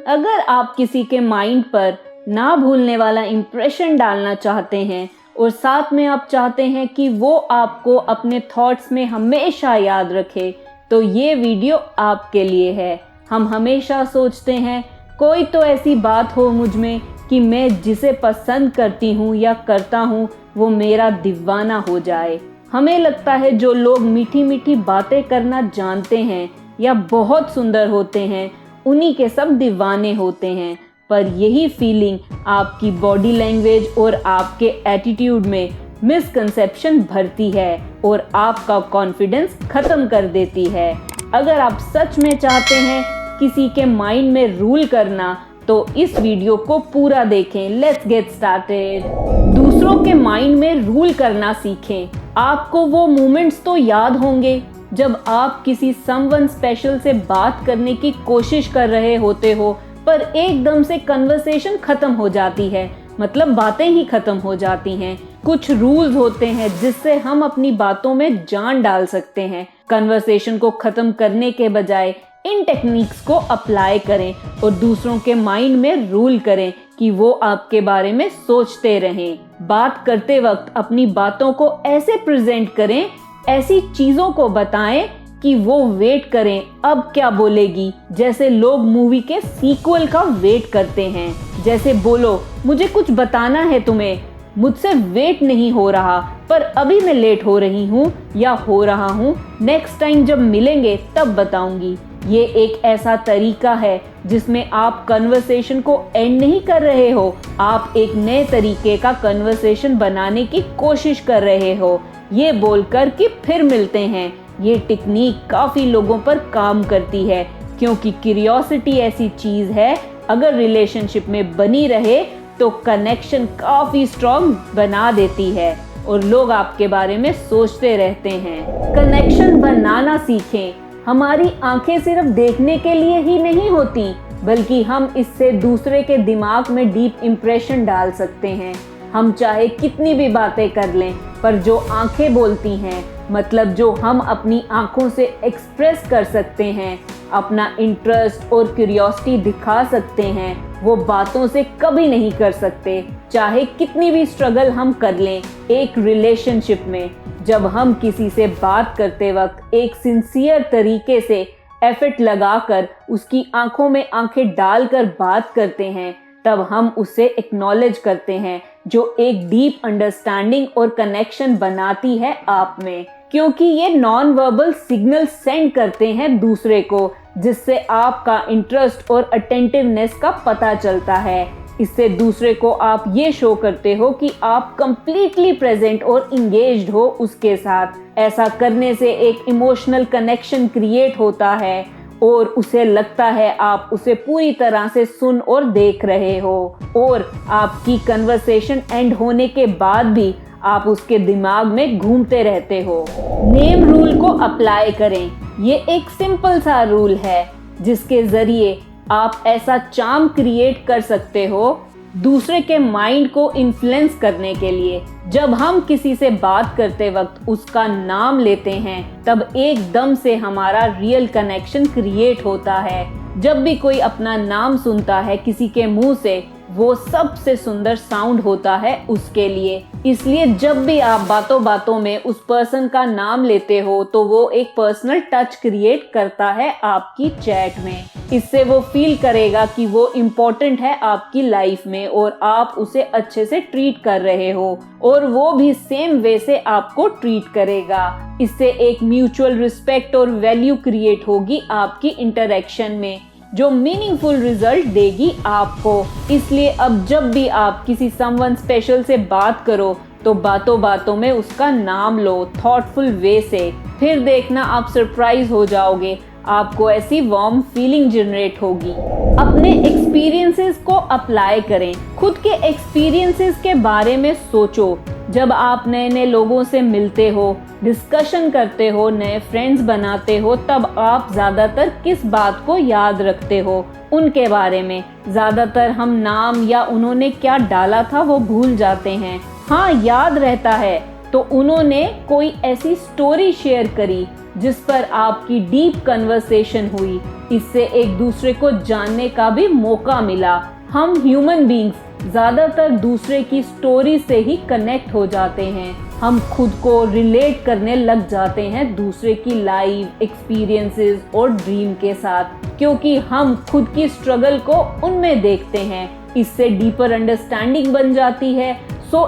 अगर आप किसी के माइंड पर ना भूलने वाला इम्प्रेशन डालना चाहते हैं और साथ में आप चाहते हैं कि वो आपको अपने थॉट्स में हमेशा याद रखे, तो ये वीडियो आपके लिए है। हम हमेशा सोचते हैं कोई तो ऐसी बात हो मुझ में कि मैं जिसे पसंद करती हूँ या करता हूँ वो मेरा दीवाना हो जाए। हमें लगता है जो लोग मीठी मीठी बातें करना जानते हैं या बहुत सुंदर होते हैं उन्हीं के सब दीवाने होते हैं, पर यही फीलिंग आपकी बॉडी लैंग्वेज और आपके एटीट्यूड में मिसकंसेप्शन भरती है और आपका कॉन्फिडेंस खत्म कर देती है। अगर आप सच में चाहते हैं किसी के माइंड में रूल करना तो इस वीडियो को पूरा देखें। Let's get started. दूसरों के माइंड में रूल करना सीखें। आपको वो मोमेंट्स तो याद होंगे जब आप किसी समवन स्पेशल से बात करने की कोशिश कर रहे होते हो पर एकदम से कन्वर्सेशन खत्म हो जाती है, मतलब बातें ही खत्म हो जाती हैं। कुछ रूल्स होते हैं जिससे हम अपनी बातों में जान डाल सकते हैं। कन्वर्सेशन को खत्म करने के बजाय इन टेक्निक्स को अप्लाई करें और दूसरों के माइंड में रूल करें कि वो आपके बारे में सोचते रहें। बात करते वक्त अपनी बातों को ऐसे प्रेजेंट करें, ऐसी चीजों को बताएं कि वो वेट करें अब क्या बोलेगी, जैसे लोग मूवी के सीक्वल का वेट करते हैं। जैसे बोलो मुझे कुछ बताना है तुम्हें, मुझसे वेट नहीं हो रहा पर अभी मैं लेट हो रही हूँ या हो रहा हूँ, नेक्स्ट टाइम जब मिलेंगे तब बताऊंगी। ये एक ऐसा तरीका है जिसमें आप कन्वर्सेशन को एंड नहीं कर रहे हो, आप एक नए तरीके का कन्वर्सेशन बनाने की कोशिश कर रहे हो, ये बोलकर कि फिर मिलते हैं। ये टेक्निक काफी लोगों पर काम करती है क्योंकि क्यूरियोसिटी ऐसी चीज है, अगर रिलेशनशिप में बनी रहे तो कनेक्शन काफी स्ट्रॉन्ग बना देती है और लोग आपके बारे में सोचते रहते हैं। कनेक्शन बनाना सीखें। हमारी आंखें सिर्फ देखने के लिए ही नहीं होती, बल्कि हम इससे दूसरे के दिमाग में डीप इम्प्रेशन डाल सकते हैं। हम चाहे कितनी भी बातें कर लें, पर जो आंखें बोलती हैं, मतलब जो हम अपनी आंखों से एक्सप्रेस कर सकते हैं, अपना इंटरेस्ट और क्यूरियोसिटी दिखा सकते हैं, वो बातों से कभी नहीं कर सकते। चाहे कितनी भी स्ट्रगल हम कर लें एक रिलेशनशिप में, जब हम किसी से बात करते वक्त एक सिंसियर तरीके से एफर्ट लगाकर उसकी आंखों में आंखें डालकर बात करते हैं, तब हम उसे एक्नॉलेज करते हैं, जो एक डीप अंडरस्टैंडिंग और कनेक्शन बनाती है आप में, क्योंकि ये नॉन वर्बल सिग्नल सेंड करते हैं दूसरे को, जिससे आपका इंटरेस्ट और अटेंटिवनेस का पता चलता है। इससे दूसरे को आप ये शो करते हो कि आप कंप्लीटली प्रेजेंट और इंगेज्ड हो उसके साथ। ऐसा करने से एक इमोशनल कनेक्शन क्रिएट होता है और उसे लगता है आप उसे पूरी तरह से सुन और देख रहे हो, और आपकी कन्वर्सेशन एंड होने के बाद भी आप उसके दिमाग में घूमते रहते हो। नेम रूल को अप्लाई करें। ये एक सिंपल सा रूल है जिसके जरिए आप ऐसा चार्म क्रिएट कर सकते हो दूसरे के माइंड को इन्फ्लुएंस करने के लिए। जब हम किसी से बात करते वक्त उसका नाम लेते हैं, तब एकदम से हमारा रियल कनेक्शन क्रिएट होता है। जब भी कोई अपना नाम सुनता है किसी के मुंह से, वो सबसे सुंदर साउंड होता है उसके लिए। इसलिए जब भी आप बातों बातों में उस पर्सन का नाम लेते हो तो वो एक पर्सनल टच क्रिएट करता है आपकी चैट में। इससे वो फील करेगा कि वो इम्पोर्टेंट है आपकी लाइफ में और आप उसे अच्छे से ट्रीट कर रहे हो, और वो भी सेम वे से आपको ट्रीट करेगा। इससे एक म्यूचुअल रिस्पेक्ट और वैल्यू क्रिएट होगी आपकी इंटरेक्शन में, जो मीनिंगफुल रिजल्ट देगी आपको। इसलिए अब जब भी आप किसी समवन स्पेशल से बात करो तो बातों बातों में उसका नाम लो थॉटफुल वे से। फिर देखना आप सरप्राइज हो जाओगे, आपको ऐसी वार्म फीलिंग जनरेट होगी। अपने एक्सपीरियंसेस को अप्लाई करें। खुद के एक्सपीरियंसेस के बारे में सोचो। जब आप नए नए लोगों से मिलते हो, डिस्कशन करते हो, नए फ्रेंड्स बनाते हो, तब आप ज़्यादातर किस बात को याद रखते हो? उनके बारे में। ज़्यादातर हम नाम या उन्होंने क्या डाला था वो भूल जाते हैं। हाँ, याद रहता है तो उन्होंने कोई ऐसी स्टोरी शेयर करी जिस पर आपकी डीप कन्वर्सेशन हुई। इससे एक दूसरे को जानने का भी मौका मिला। हम ह्यूमन बीइंग्स ज्यादातर दूसरे की स्टोरी से ही कनेक्ट हो जाते हैं। हम खुद को रिलेट करने लग जाते हैं दूसरे की लाइफ एक्सपीरियंसेस और ड्रीम के साथ, क्योंकि हम खुद की स्ट्रगल को उनमें देखते हैं। इससे डीपर अंडरस्टैंडिंग बन जाती है।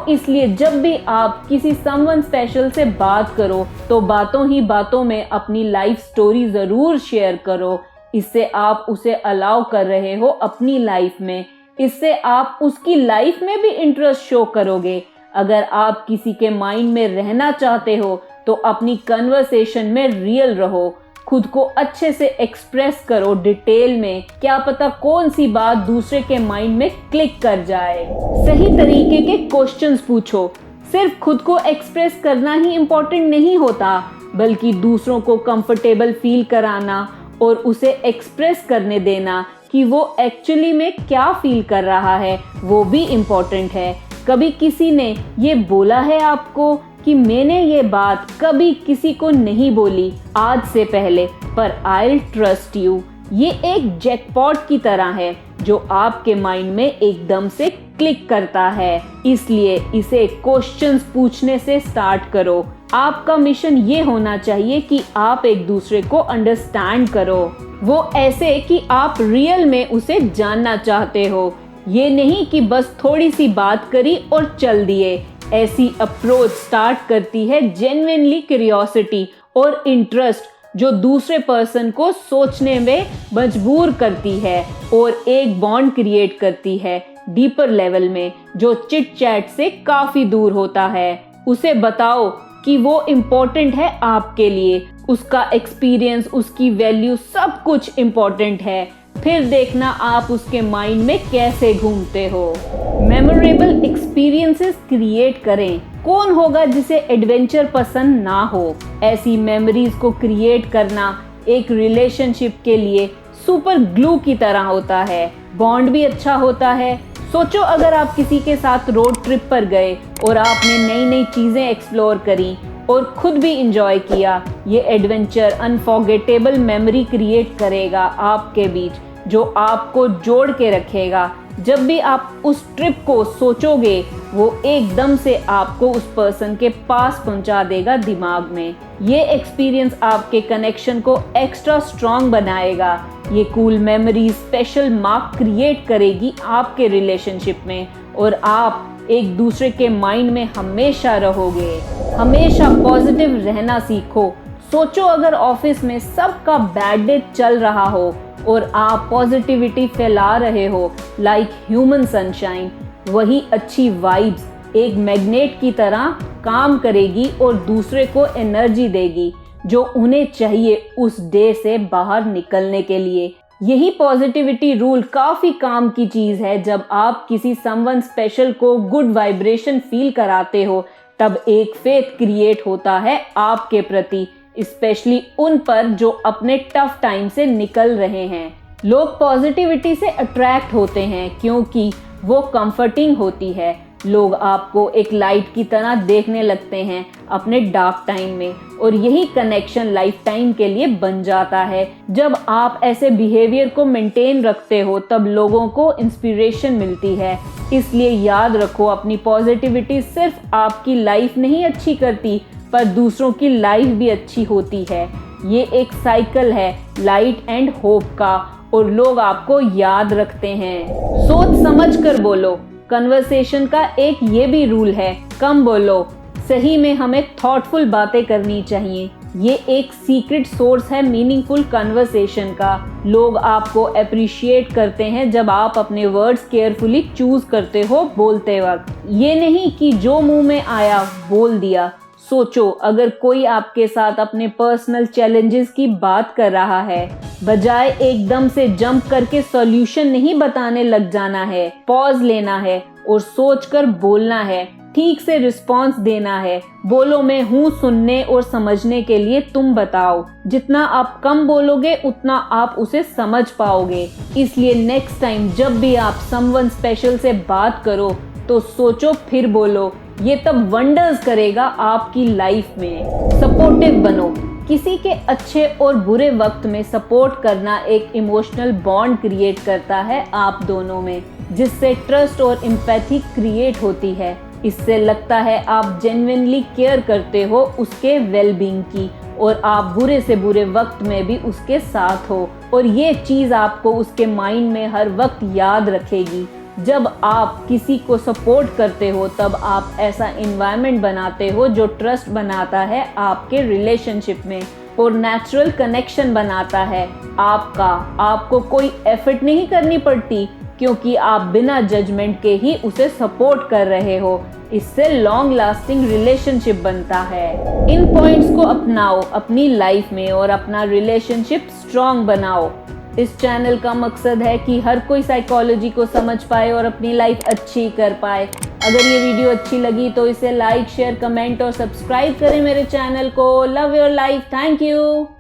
इसलिए जब भी आप किसी समवन स्पेशल से बात करो तो बातों ही बातों में अपनी लाइफ स्टोरी जरूर शेयर करो। इससे आप उसे अलाउ कर रहे हो अपनी लाइफ में। इससे आप उसकी लाइफ में भी इंटरेस्ट शो करोगे। अगर आप किसी के माइंड में रहना चाहते हो तो अपनी कन्वर्सेशन में रियल रहो, खुद को अच्छे से एक्सप्रेस करो डिटेल में। क्या पता कौन सी बात दूसरे के माइंड में क्लिक कर जाए। सही तरीके के क्वेश्चंस पूछो। सिर्फ खुद को एक्सप्रेस करना ही इम्पोर्टेंट नहीं होता, बल्कि दूसरों को कंफर्टेबल फील कराना और उसे एक्सप्रेस करने देना कि वो एक्चुअली में क्या फील कर रहा है, वो भी इम्पोर्टेंट है। कभी किसी ने ये बोला है आपको कि मैंने ये बात कभी किसी को नहीं बोली आज से पहले, पर आई ट्रस्ट यू। ये एक जैकपॉट की तरह है जो आपके माइंड में एकदम से क्लिक करता है। इसलिए इसे क्वेश्चंस पूछने से स्टार्ट करो। आपका मिशन ये होना चाहिए कि आप एक दूसरे को अंडरस्टैंड करो, वो ऐसे कि आप रियल में उसे जानना चाहते हो। ये नहीं कि बस थोड़ी सी बात करी और चल दिए। ऐसी अप्रोच स्टार्ट करती है जेन्युइनली क्यूरियोसिटी और इंटरेस्ट, जो दूसरे पर्सन को सोचने में मजबूर करती है और एक बॉन्ड क्रिएट करती है डीपर लेवल में, जो चिट चैट से काफी दूर होता है। उसे बताओ कि वो इम्पोर्टेंट है आपके लिए, उसका एक्सपीरियंस, उसकी वैल्यू सब कुछ इम्पोर्टेंट है। फिर देखना आप उसके माइंड में कैसे घूमते हो। मेमोरेबल एक्सपीरियंसेस क्रिएट करें। कौन होगा जिसे एडवेंचर पसंद ना हो। ऐसी मेमोरीज को क्रिएट करना एक रिलेशनशिप के लिए सुपर ग्लू की तरह होता है। बॉन्ड भी अच्छा होता है। सोचो अगर आप किसी के साथ रोड ट्रिप पर गए और आपने नई नई चीजें एक्सप्लोर करी और खुद भी इंजॉय किया। ये एडवेंचर अनफॉरगेटेबल मेमोरी क्रिएट करेगा आपके बीच, जो आपको जोड़ के रखेगा। जब भी आप उस ट्रिप को सोचोगे, वो एकदम से आपको उस पर्सन के पास पहुंचा देगा दिमाग में। ये एक्सपीरियंस आपके कनेक्शन को एक्स्ट्रा स्ट्रॉन्ग बनाएगा। ये cool memory special mark create करेगी आपके रिलेशनशिप में और आप एक दूसरे के माइंड में हमेशा रहोगे। हमेशा पॉजिटिव रहना सीखो। सोचो अगर ऑफिस में सबका बैड डे चल रहा हो और आप पॉजिटिविटी फैला रहे हो लाइक ह्यूमन सनशाइन, वही अच्छी वाइब्स एक मैग्नेट की तरह काम करेगी और दूसरे को एनर्जी देगी जो उन्हें चाहिए उस डे से बाहर निकलने के लिए। यही पॉजिटिविटी रूल काफी काम की चीज है। जब आप किसी समवन स्पेशल को गुड वाइब्रेशन फील कराते हो, तब एक फेथ क्रिएट होता है आपके प्रति, स्पेशली उन पर जो अपने टफ टाइम से निकल रहे हैं। लोग पॉजिटिविटी से अट्रैक्ट होते हैं क्योंकि वो कंफर्टिंग होती है। लोग आपको एक लाइट की तरह देखने लगते हैं अपने डार्क टाइम में, और यही कनेक्शन लाइफ टाइम के लिए बन जाता है। जब आप ऐसे बिहेवियर को मेंटेन रखते हो, तब लोगों को इंस्पिरेशन मिलती है। इसलिए याद रखो, अपनी पॉजिटिविटी सिर्फ आपकी लाइफ नहीं अच्छी करती, पर दूसरों की लाइफ भी अच्छी होती है। ये एक साइकिल है लाइट एंड होप का, और लोग आपको याद रखते हैं। सोच समझ कर बोलो। कन्वर्सेशन का एक ये भी रूल है, कम बोलो। सही में हमें थॉटफुल बातें करनी चाहिए। ये एक सीक्रेट सोर्स है मीनिंगफुल कन्वर्सेशन का। लोग आपको अप्रिशिएट करते हैं जब आप अपने वर्ड्स केयरफुली चूज करते हो बोलते वक्त। ये नहीं कि जो मुंह में आया बोल दिया। सोचो अगर कोई आपके साथ अपने पर्सनल चैलेंजेस की बात कर रहा है, बजाय एकदम से जंप करके सॉल्यूशन नहीं बताने लग जाना है। पॉज लेना है और सोचकर बोलना है। ठीक से रिस्पॉन्स देना है। बोलो मैं हूँ सुनने और समझने के लिए, तुम बताओ। जितना आप कम बोलोगे उतना आप उसे समझ पाओगे। इसलिए नेक्स्ट टाइम जब भी आप समवन स्पेशल से बात करो तो सोचो फिर बोलो। ये तब वंडर्स करेगा आपकी लाइफ में। सपोर्टिव बनो। किसी के अच्छे और बुरे वक्त में सपोर्ट करना एक इमोशनल बॉन्ड क्रिएट करता है आप दोनों में, जिससे ट्रस्ट और एम्पैथी क्रिएट होती है। इससे लगता है आप जेन्युइनली केयर करते हो उसके वेलबींग की और आप बुरे से बुरे वक्त में भी उसके साथ हो, और ये चीज़ आपको उसके माइंड में हर वक्त याद रखेगी। जब आप किसी को सपोर्ट करते हो तब आप ऐसा इन्वायरमेंट बनाते हो जो ट्रस्ट बनाता है आपके रिलेशनशिप में और नेचुरल कनेक्शन बनाता है आपको कोई एफर्ट नहीं करनी पड़ती, क्योंकि आप बिना जजमेंट के ही उसे सपोर्ट कर रहे हो। इससे लॉन्ग लास्टिंग रिलेशनशिप बनता है। इन पॉइंट्स को अपनाओ अपनी लाइफ में और अपना रिलेशनशिप स्ट्रॉन्ग बनाओ। इस चैनल का मकसद है कि हर कोई साइकोलॉजी को समझ पाए और अपनी लाइफ अच्छी कर पाए। अगर ये वीडियो अच्छी लगी तो इसे लाइक, शेयर, कमेंट और सब्सक्राइब करें मेरे चैनल को। Love your life. Thank you.